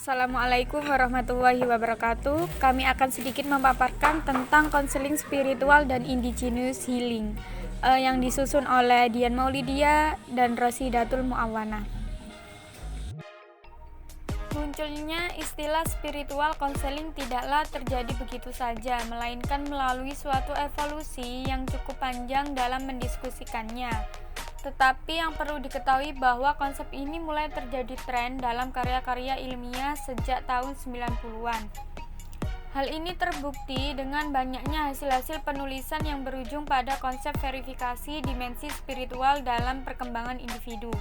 Assalamualaikum warahmatullahi wabarakatuh. Kami akan sedikit memaparkan tentang konseling spiritual dan indigenous healing yang disusun oleh Dian Maulidia dan Rosidatul Muawana. Munculnya istilah spiritual konseling tidaklah terjadi begitu saja, melainkan melalui suatu evolusi yang cukup panjang dalam mendiskusikannya. Tetapi yang perlu diketahui bahwa konsep ini mulai terjadi tren dalam karya-karya ilmiah sejak tahun 90-an. Hal ini terbukti dengan banyaknya hasil-hasil penulisan yang berujung pada konsep verifikasi dimensi spiritual dalam perkembangan individu.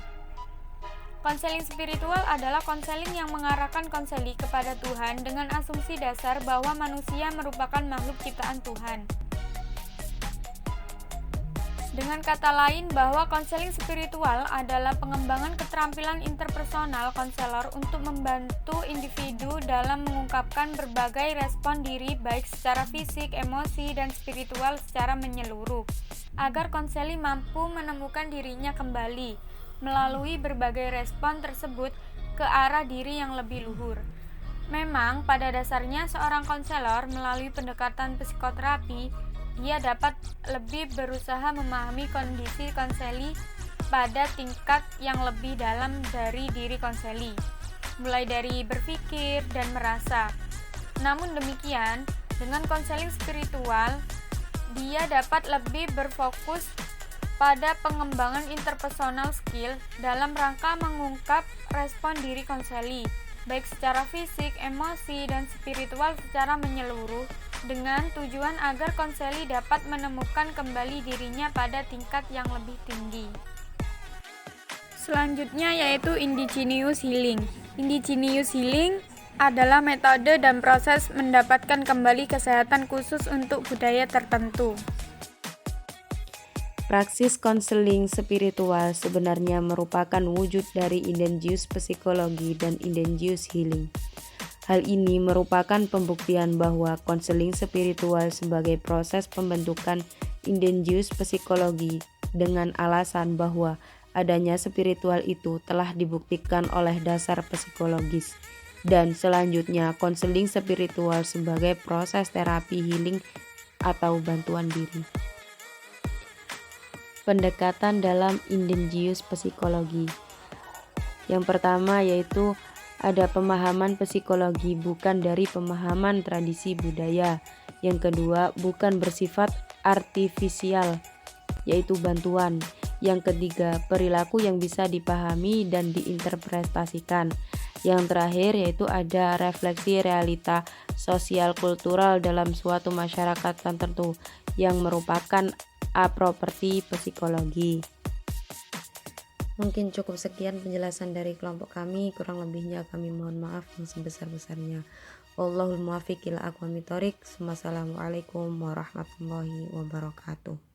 Konseling spiritual adalah konseling yang mengarahkan konseli kepada Tuhan dengan asumsi dasar bahwa manusia merupakan makhluk ciptaan Tuhan. Dengan kata lain, bahwa konseling spiritual adalah pengembangan keterampilan interpersonal konselor untuk membantu individu dalam mengungkapkan berbagai respon diri baik secara fisik, emosi, dan spiritual secara menyeluruh, agar konseli mampu menemukan dirinya kembali melalui berbagai respon tersebut ke arah diri yang lebih luhur. Memang pada dasarnya seorang konselor melalui pendekatan psikoterapi dia dapat lebih berusaha memahami kondisi konseli pada tingkat yang lebih dalam dari diri konseli, mulai dari berpikir dan merasa. Namun demikian, dengan konseling spiritual, dia dapat lebih berfokus pada pengembangan interpersonal skill dalam rangka mengungkap respon diri konseli, baik secara fisik, emosi, dan spiritual secara menyeluruh, dengan tujuan agar konseli dapat menemukan kembali dirinya pada tingkat yang lebih tinggi. Selanjutnya yaitu indigenous healing. Indigenous healing adalah metode dan proses mendapatkan kembali kesehatan khusus untuk budaya tertentu. Praksis konseling spiritual sebenarnya merupakan wujud dari indigenous psikologi dan indigenous healing. Hal ini merupakan pembuktian bahwa konseling spiritual sebagai proses pembentukan indigenous psikologi dengan alasan bahwa adanya spiritual itu telah dibuktikan oleh dasar psikologis. Dan selanjutnya konseling spiritual sebagai proses terapi healing atau bantuan diri. Pendekatan dalam indigenous psikologi. Yang pertama yaitu ada pemahaman psikologi bukan dari pemahaman tradisi budaya. Yang kedua, bukan bersifat artifisial, yaitu bantuan. Yang ketiga, perilaku yang bisa dipahami dan diinterpretasikan. Yang terakhir yaitu ada refleksi realita sosial kultural dalam suatu masyarakat tertentu yang merupakan properti psikologi. Mungkin cukup sekian penjelasan dari kelompok kami, kurang lebihnya kami mohon maaf yang sebesar-besarnya. Wallahul muwaffiq ila aqwamit thoriq. Wassalamualaikum warahmatullahi wabarakatuh.